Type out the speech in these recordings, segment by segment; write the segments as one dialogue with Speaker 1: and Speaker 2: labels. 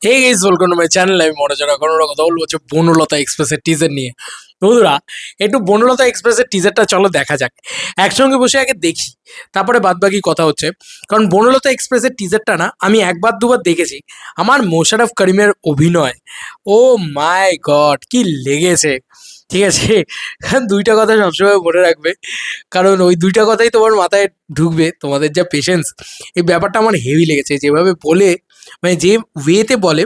Speaker 1: Hey guys, welcome to my channel. আমি মনোজ। এখন ওরা কথা বলবো হচ্ছে বনলতা এক্সপ্রেসের টিজার নিয়ে। বন্ধুরা, একটু বনলতা এক্সপ্রেসের টিজারটা চলো দেখা যাক, একসঙ্গে বসে আগে দেখি, তারপরে বাদবাকি কথা হচ্ছে। কারণ বনলতা এক্সপ্রেসের টিজারটা না আমি একবার দুবার দেখেছি। আমার মোশাররফ করিমের অভিনয়, ও মাই গড, কি লেগেছে! ঠিক আছে, কারণ দুইটা কথা সবসময় মনে রাখবে, কারণ ওই দুইটা কথাই তোমার মাথায় ঢুকবে। তোমাদের যা পেশেন্স, এই ব্যাপারটা আমার হেভি লেগেছে যেভাবে বলে, মানে যে ওয়েতে বলে।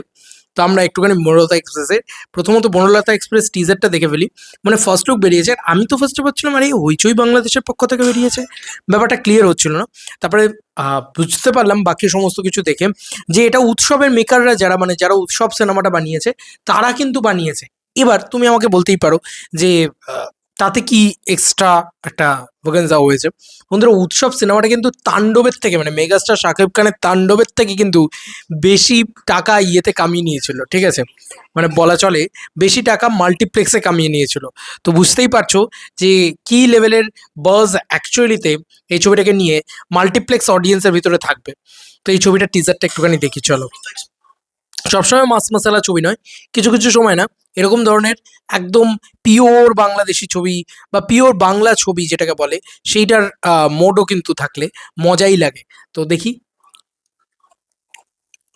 Speaker 1: তো আমরা একটুখানি বনলতা এক্সপ্রেসের, প্রথমত বনলতা এক্সপ্রেস টিজারটা দেখে ফেলি। মানে ফার্স্ট লুক বেরিয়েছে, আর আমি তো ফার্স্টে ভাবছিলাম আরে হইচই বাংলাদেশের পক্ষ থেকে বেরিয়েছে, ব্যাপারটা ক্লিয়ার হচ্ছিল না। তারপরে বুঝতে পারলাম বাকি সমস্ত কিছু দেখে যে এটা উৎসবের মেকাররা, যারা মানে যারা উৎসব সিনেমাটা বানিয়েছে তারা কিন্তু বানিয়েছে। এবার তুমি আমাকে বলতেই পারো যে তাতে কি এক্সট্রা একটা ভোগেন্সা হয়েছে। বন্ধুরা, উৎসব সিনেমাটা কিন্তু তাণ্ডবের থেকে, মানে মেগাস্টার শাকিব খানের তাণ্ডবের থেকে কিন্তু বেশি টাকা ইয়েতে কামিয়ে নিয়েছিল। ঠিক আছে, মানে বলা চলে বেশি টাকা মাল্টিপ্লেক্সে কামিয়ে নিয়েছিল। তো বুঝতেই পারছো যে কি লেভেলের বাজ অ্যাকচুয়ালিতে এই ছবিটাকে নিয়ে মাল্টিপ্লেক্স অডিয়েন্সের ভিতরে থাকবে। তো এই ছবিটার টিজারটা একটুখানি দেখি চলো। সবসময় মাস মশালা ছবি নয়, কিছু কিছু সময় না এরকম ধরনের একদম পিওর বাংলাদেশি ছবি বা পিওর বাংলা ছবি যেটাকে বলে, সেইটার মোডও কিন্তু থাকলে মজাই লাগে। তো দেখি।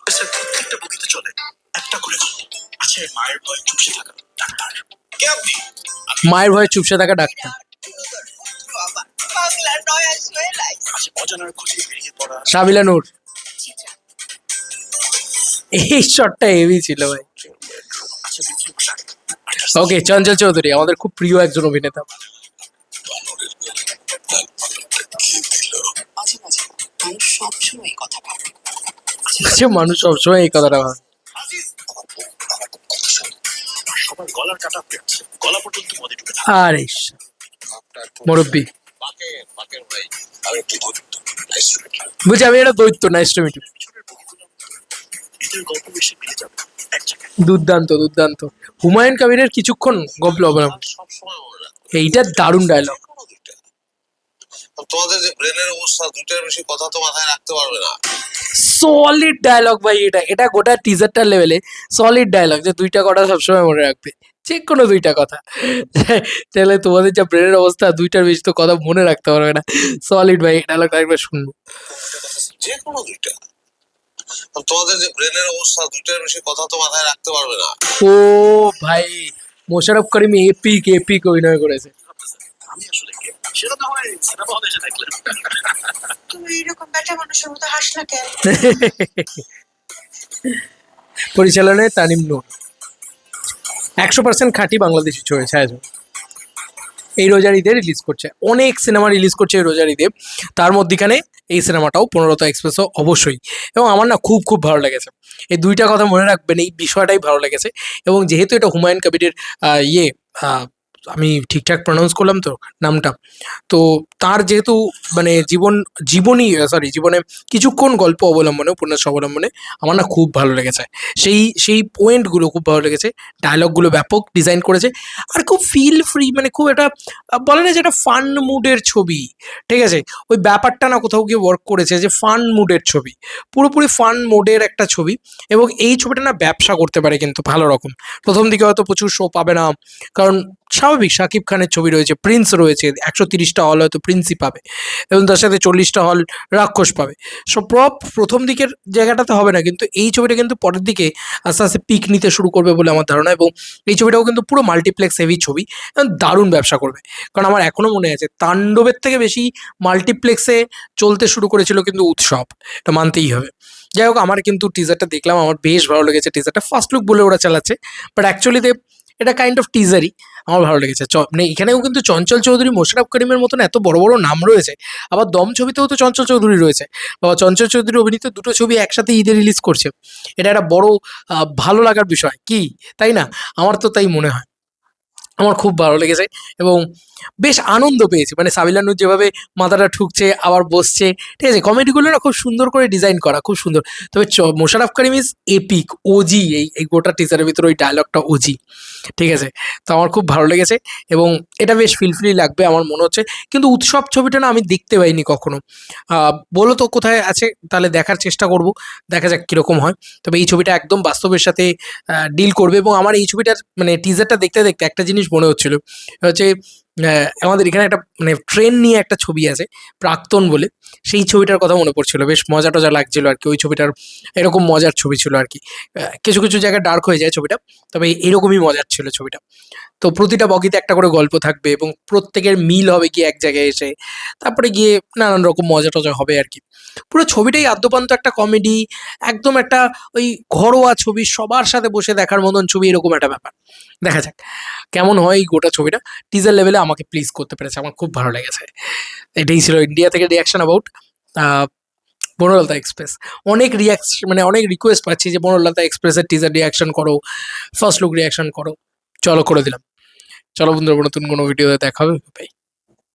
Speaker 2: দেশের প্রত্যেকটা বগিতে চলে একটা করে গল্প। আছে মায়ের ভয় চুপসে থাকা ডাক্তার। কে আপনি?
Speaker 1: মায়ের ভয়ে চুপসে থাকা ডাক্তার।
Speaker 2: বাংলার নয়া সোহেলাই। আছে অজানার খুঁজে বেরিয়ে পড়া।
Speaker 1: সাবিলা নূর, এই শটটা হেভি ছিল ভাই।
Speaker 2: আছে বিপ্লব শাহ।
Speaker 1: ওকে, চঞ্চল চৌধুরী আমাদের খুব প্রিয় একজন অভিনেতা।
Speaker 2: মাঝে মাঝে মানুষ সবসময় এই কথা ভাবে।
Speaker 1: যে মানুষ সবসময় এই কথাটা ভাবে।
Speaker 2: আজিজ, আমার খুব কথা শোনে। সবার গলার কাটা পেয়েছে, গলা পর্যন্ত মদে ঢুকে থাকে।
Speaker 1: আরে মুরব্বী,
Speaker 2: বাকের ভাই আমি একটু দৈত্য। Nice to meet you.
Speaker 1: বুঝছি আমি এটা দৈত্য। Nice to meet you.
Speaker 2: পিছনের বগিগুলো এদের গল্প বেশি মিলে যাবে এক জায়গায়।
Speaker 1: দুর্দান্ত দুর্দান্ত। হুমায়ুন কবিরের কিছুক্ষণ গল্প অবলম্বন,
Speaker 2: সবসময় মনে রাখবে
Speaker 1: এইটা দারুণ ডায়লগ।
Speaker 2: কোনো দুইটা। তোমাদের যে ব্রেনের অবস্থা, দুইটার বেশি কথা তো মাথায় রাখতে পারবে না।
Speaker 1: সলিড ডায়লগ ভাই, এটা এটা গোটা টিজারটার লেভেলে সলিড ডায়লগ, যে দুইটা কথা সবসময় মনে রাখবে, যে কোনো দুইটা কথা। তাহলে তোমাদের যা ব্রেনের অবস্থা, দুইটার বেশি তো কথা মনে রাখতে পারবে না। সলিড ভাই, ডায়লগটা একবার শুনবো।
Speaker 2: যে কোনো দুইটা। তোমাদের যে ব্রেনের অবস্থা, দুইটার বেশি কথা তো মাথায় রাখতে পারবে না।
Speaker 1: ও ভাই, মোশাররফ করিম এপিক এপিক অভিনয় করেছে।
Speaker 2: আমি আসলে কে সেটা না হয় সিনেমা হলে এসে দেখলেন। তুমি এইরকম বেটা মানুষের মতো হাস না কেন?
Speaker 1: পরিচালনায় তানিম নূর। 100% খাঁটি বাংলাদেশি ছবি ছায়াছবি। এই রোজার ঈদে রিলিজ করছে, অনেক সিনেমা রিলিজ করছে এই রোজার ঈদে, তার মধ্যিখানে এই সিনেমাটাও বনলতা এক্সপ্রেসও অবশ্যই। এবং আমার না খুব খুব ভালো লেগেছে। এই দুইটা কথা মনে রাখবেন, এই বিষয়টাই ভালো লেগেছে। এবং যেহেতু এটা হুমায়ুন কবিরের ইয়ে, আহ, আমি ঠিকঠাক প্রনাউন্স করলাম তো নামটা, তো তার যেহেতু মানে জীবনী, সরি, জীবনে কিছুক্ষণ গল্প অবলম্বনে, উপন্যাস অবলম্বনে, আমার না খুব ভালো লেগেছে। সেই সেই পয়েন্টগুলো খুব ভালো লেগেছে। ডায়লগগুলো ব্যাপক ডিজাইন করেছে, আর খুব ফিল ফ্রি, মানে খুব একটা বলে না যে একটা ফান মুডের ছবি। ঠিক আছে, ওই ব্যাপারটা না কোথাও গিয়ে ওয়ার্ক করেছে, যে ফান মুডের ছবি, পুরোপুরি ফান মোডের একটা ছবি। এবং এই ছবিটা না ব্যবসা করতে পারে কিন্তু ভালো রকম। প্রথম দিকে হয়তো প্রচুর শো পাবে না, কারণ স্বাভাবিক, শাকিব খানের ছবি রয়েছে, প্রিন্স রয়েছে, 130টা হল হয়তো প্রিন্সই পাবে, এবং তার সাথে 40টা হল রাক্ষস পাবে। সো প্রথম দিকের জায়গাটাতে হবে না, কিন্তু এই ছবিটা কিন্তু পরের দিকে আস্তে আস্তে পিক নিতে শুরু করবে বলে আমার ধারণা। এবং এই ছবিটাও কিন্তু পুরো মাল্টিপ্লেক্স হেভি ছবি, এবং দারুণ ব্যবসা করবে। কারণ আমার এখনও মনে আছে তাণ্ডবের থেকে বেশি মাল্টিপ্লেক্সে চলতে শুরু করেছিল কিন্তু উৎসব, এটা মানতেই হবে। যাই হোক, আমার কিন্তু টিজারটা দেখলাম, আমার বেশ ভালো লেগেছে। টিজারটা ফার্স্ট লুক বলে ওরা চালাচ্ছে, বাট অ্যাকচুয়ালিতে এটা কাইন্ড অফ টিজারই। আমার ভালো লেগেছে। মানে এখানেও কিন্তু চঞ্চল চৌধুরী, মোশাররফ করিমের মতন এত বড় বড় নাম রয়েছে। আবার দম ছবিতেও তো চঞ্চল চৌধুরী রয়েছে। বাবা, চঞ্চল চৌধুরী অভিনীত দুটো ছবি একসাথে ঈদে রিলিজ করছে, এটা একটা বড় ভালো লাগার বিষয় কি, তাই না? আমার তো তাই মনে হয়। আমার খুব ভালো লেগেছে। এবং বেশ আনন্দ পেয়েছি, মানে সাবিলা নূর যেভাবে মাথাটা ঠুকছে আবার বসছে, ঠিক আছে, কমেডিগুলো না খুব সুন্দর করে ডিজাইন করা, খুব সুন্দর। তবে Mosharraf Karim is epic, OG, এই গোটা টিজারের ভিতরে ওই ডায়লগটা ওজি, ঠিক আছে। তো আমার খুব ভালো লেগেছে এবং এটা বেশ ফিলফিলি লাগবে আমার মনে হচ্ছে। কিন্তু উৎসব ছবিটা না আমি দেখতে পাইনি কখনো। বলো তো কোথায় আছে, তাহলে দেখার চেষ্টা করব, দেখা যাক কীরকম হয়। তবে এই ছবিটা একদম বাস্তবের সাথে ডিল করবে এবং আমার এই ছবিটার মানে টিজারটা দেখতে দেখতে একটা জিনিস মনে হচ্ছিল, হচ্ছে আমাদের এখানে একটা মানে ট্রেন নিয়ে একটা ছবি আছে প্রাক্তন বলে, সেই ছবিটার কথা মনে পড়ছিল, বেশ মজা টজা লাগছিল আর কি। ওই ছবিটার এরকম মজার ছবি ছিল আর কি। কিছু কিছু জায়গায় ডার্ক হয়ে যায় ছবিটা, তবে এরকমই মজার ছিল ছবিটা। তো প্রতিটা বগিতে একটা করে গল্প থাকবে এবং প্রত্যেকের মিল হবে গিয়ে এক জায়গায় এসে, তারপরে গিয়ে নানান রকম মজা টজা হবে আর কি। পুরো ছবিটাই আদ্যপান্ত একটা কমেডি, একদম একটা ওই ঘরোয়া ছবি, সবার সাথে বসে দেখার মতন ছবি, এরকম একটা ব্যাপার। দেখা যাক কেমন হয় এই গোটা ছবিটা। টিজার লেভেলে আমাকে প্লিজ করতে পেরেছে, আমার খুব ভালো লেগেছে। এটাই ছিল ইন্ডিয়া থেকে রিয়াকশন অ্যাবাউট বনলতা এক্সপ্রেস। অনেক মানে অনেক রিকোয়েস্ট পাচ্ছি যে বনলতা এক্সপ্রেসের টিজার রিয়াকশন করো, ফার্স্ট লুক রিয়াকশন করো। চলো করে দিলাম। চলো বন্ধুরা, নতুন কোনো ভিডিওতে দেখা হবে। বাই।